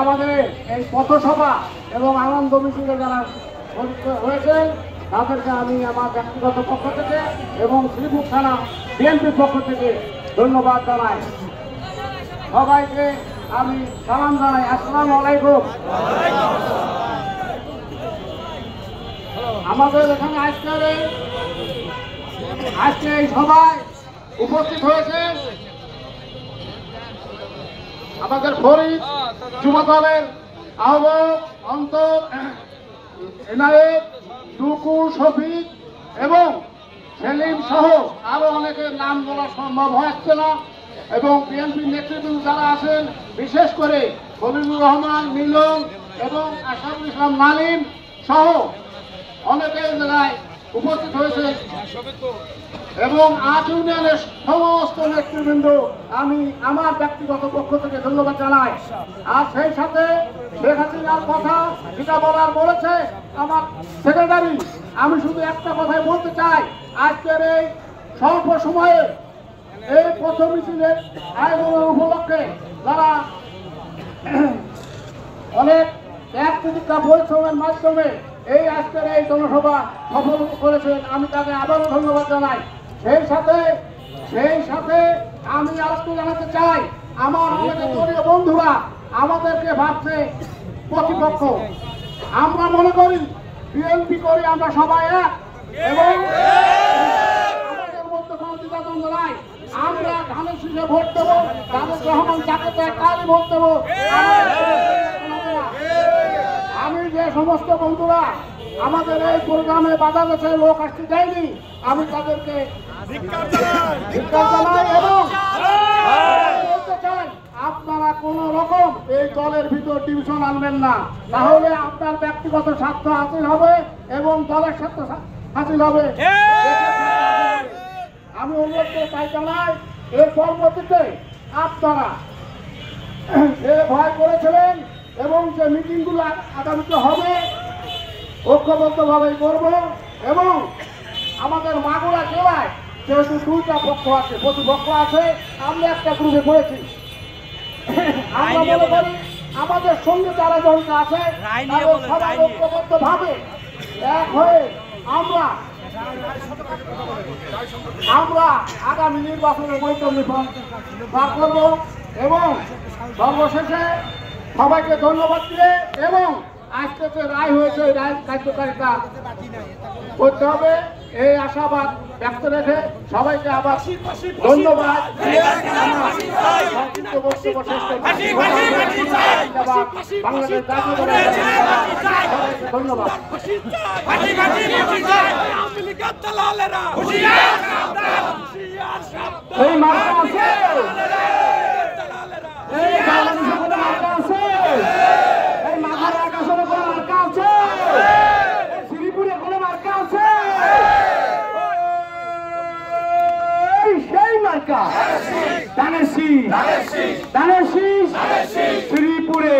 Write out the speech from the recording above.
আমাদের এই পথসভা এবং আনন্দ মিছিলে যারা হয়েছেন তাদেরকে আমি আমার ব্যক্তিগত পক্ষ থেকে এবং শ্রীপুর থানা বিএনপির পক্ষ থেকে ধন্যবাদ জানাই। সবাইকে আমি সালাম জানাই। আসসালামু আলাইকুম। আমাদের এখানে আজকে এই সভায় উপস্থিত হয়েছে আমাদের ফরিদ যুব দলের আহ্বায়ক অন্তর, এনায়েত, টুকু, শফিক এবং সেলিম সহ আরো অনেকের নাম বলা সম্ভব হচ্ছে না এবং বিএনপির নেতৃবৃন্দ যারা আছেন বিশেষ করে খলিলুর রহমান, মিলন এবং আশরাফুল ইসলাম নালিম সহ অনেকের জায়গায় উপস্থিত হয়েছে এবং 8 ইউনিয়নের সমস্ত নেতৃবৃন্দ আমি আমার ব্যক্তিগত পক্ষ থেকে ধন্যবাদ জানাই। আর সেই সাথে শেখ হাসিনার কথা যেটা বলার বলেছে আমার সেক্রেটারি, আমি শুধু একটা কথাই বলতে চাই, আজকের এই স্বল্প সময়ে এই প্রথম মিছিলের আয়োজনের উপলক্ষে যারা অনেক ত্যাগ প্রতিজ্ঞা পরিশ্রমের মাধ্যমে এই আজকের এই জনসভা সফল করেছেন, আমি তাকে আবারও ধন্যবাদ জানাই। সেই সাথে আমি আরেকটু জানাতে চাই, আমার অনেক দলীয় বন্ধুরা আমাদেরকে ভাবছে প্রতিপক্ষ। আমরা মনে করি বিএনপি করি আমরা সবাই এক এবং আমাদের মধ্যে কোনো দ্বিধাদ্বন্দ্ব নাই। আমরা ধানের শীষে ভোট দেবো, তাদের রহমান যাকে তারই ভোট দেবো। আমি যে সমস্ত বন্ধুরা আমাদের এই প্রোগ্রামে বাধা দিয়েছে, লোক আসতে যায়নি, আমি তাদেরকে ধিক্কার জানাই এবং বলতে চাই আপনারা কোন রকম এই দলের ভিতর ডিভিশন আনবেন না, তাহলে আপনার ব্যক্তিগত স্বার্থ হাসিল হবে এবং দলের স্বার্থ হাসিল হবে। আমি অনুরোধ করে তাই জানাই, এর পরবর্তীতে আপনারা যে ভয় করেছিলেন এবং যে মিটিংগুলো আগামীতে হবে ঐক্যবদ্ধভাবে করব এবং আমাদের মাগুরা জেলায় যেহেতু 2টা পক্ষ আছে, প্রতিপক্ষ আছে, আমরা একটা গ্রুপে করেছি। আমরা মনে করি আমাদের সঙ্গে যারা জড়িত আছে সবাই ঐক্যবদ্ধভাবে এক হয়ে আমরা আগামী নির্বাচনের বৈতরণী বার করব এবং সর্বশেষে সবাইকে ধন্যবাদ দিয়ে এবং আজকে যে রায় হয়েছে রায় কার্যকারিতা করতে হবে এই আশাবাদ ব্যক্ত রেখে সবাইকে আবার ধন্যবাদ বাংলাদেশ ধন্যবাদ। শ্রীপুরে